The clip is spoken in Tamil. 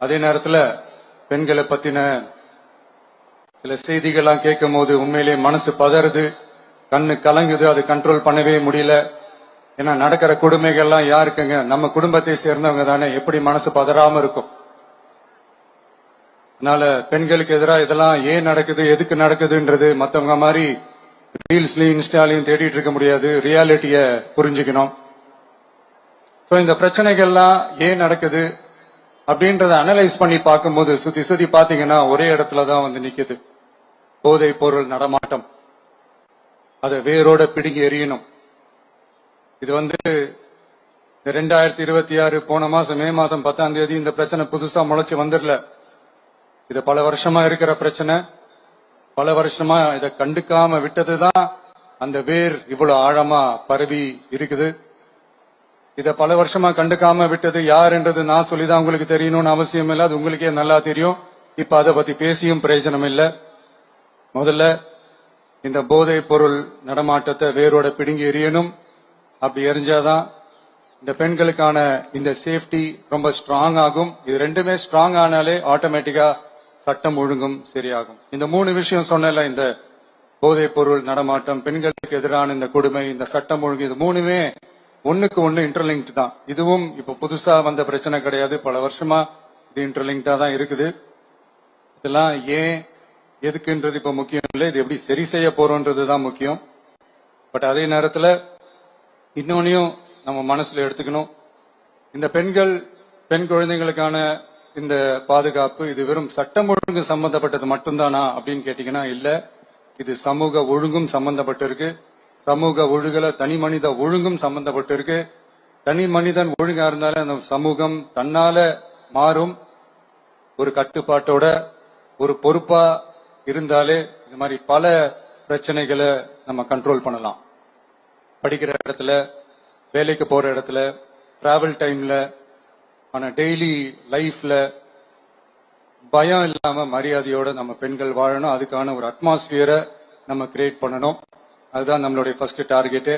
அதே நேரத்துல பெண்களை பத்தின சில செய்திகள்லாம் கேட்கும் போது உண்மையிலேயே மனசு பதறுது, கண்ணு கலங்குது, அது கண்ட்ரோல் பண்ணவே முடியல. ஏன்னா நடக்கிற கொடுமைகள்லாம் யாருக்குங்க? நம்ம குடும்பத்தை சேர்ந்தவங்க தானே, எப்படி மனசு பதறாம இருக்கும்? அதனால பெண்களுக்கு எதிராக இதெல்லாம் ஏன் நடக்குது, எதுக்கு நடக்குதுன்றது மத்தவங்க மாதிரி ரீல்ஸ்லயும் இன்ஸ்டாலையும் தேடிட்டு இருக்க முடியாது. ரியாலிட்டிய புரிஞ்சுக்கணும். சோ இந்த பிரச்சனைகள்லாம் ஏன் நடக்குது அப்படின்றத அனலைஸ் பண்ணி பார்க்கும்போது சுத்தி சுத்தி பாத்தீங்கன்னா ஒரே இடத்துலதான் வந்து நிக்குது. போதை பொருள் நடமாட்டம். அதை வேரோட பிடுங்கி எறியணும். இது வந்து 2026 போன மாசம் மே மாசம் 10ஆம் தேதி இந்த பிரச்சனை புதுசா முளைச்சு வந்துடல. இது பல வருஷமா இருக்கிற பிரச்சனை. பல வருஷமா இதை கண்டுக்காம விட்டதுதான் அந்த வேர் இவ்வளவு ஆழமா பரவி இருக்குது. இத பல வருஷமா கண்டுக்காம விட்டது யாருன்றது நான் சொல்லிதான் உங்களுக்கு தெரியணும்னு அவசியம் இல்லை. அது உங்களுக்கே நல்லா தெரியும். இப்ப அதை பத்தி பேசியும் பிரயோஜனம் இல்லை. முதல்ல இந்த போதை பொருள் நடமாட்டத்தை வேரோட பிடுங்கி எறியணும். அப்படி எரிஞ்சாதான் இந்த பெண்களுக்கான இந்த சேஃப்டி ரொம்ப ஸ்ட்ராங் ஆகும். இது ரெண்டுமே ஸ்ட்ராங் ஆனாலே ஆட்டோமேட்டிக்கா சட்டம் ஒழுங்கும் சரியாகும். இந்த 3 விஷயம் சொன்னல, இந்த போதைப் பொருள் நடமாட்டம், பெண்களுக்கு எதிரான இந்த கொடுமை, இந்த சட்டம் ஒழுங்கு, இது 3மே ஒண்ணுக்கு ஒண்ணு இன்டர்லிங்க்ட் தான். இதுவும் இப்ப புதுசா வந்த பிரச்சனை கிடையாது. பல வருஷமா இது இன்டர்லிங்க்டா தான் இருக்குது. இதெல்லாம் ஏன் எதுக்குன்றது இப்ப முக்கியம் இல்லை. இது எப்படி சரி செய்ய போறோம்ன்றதுதான் முக்கியம். பட் அதே நேரத்துல இன்னொன்னையும் நம்ம மனசுல எடுத்துக்கணும். இந்த பெண் குழந்தைகளுக்கான இந்த பாதுகாப்பு இது வெறும் சட்டம் ஒழுங்கு சம்பந்தப்பட்டது மட்டும்தானா அப்படின்னு கேட்டீங்கன்னா இல்ல. இது சமூக ஒழுங்கும் சம்பந்தப்பட்டிருக்கு. சமூக ஒழுங்குல தனி மனித ஒழுங்கும் சம்பந்தப்பட்டிருக்கு. தனி மனிதன் ஒழுங்கா இருந்தாலே அந்த சமூகம் தன்னால மாறும். ஒரு கட்டுப்பாட்டோட ஒரு பொறுப்பா இருந்தாலே இந்த மாதிரி பல பிரச்சனைகளை நம்ம கண்ட்ரோல் பண்ணலாம். படிக்கிற இடத்துல, வேலைக்கு போற இடத்துல, டிராவல் டைம்ல, ஆனா டெய்லி லைஃப்ல பயம் இல்லாம மரியாதையோட நம்ம பெண்கள் வாழணும். அதுக்கான ஒரு அட்மாஸ்பியரை நம்ம கிரியேட் பண்ணணும். அதுதான் நம்மளுடைய ஃபர்ஸ்ட் டார்கெட்.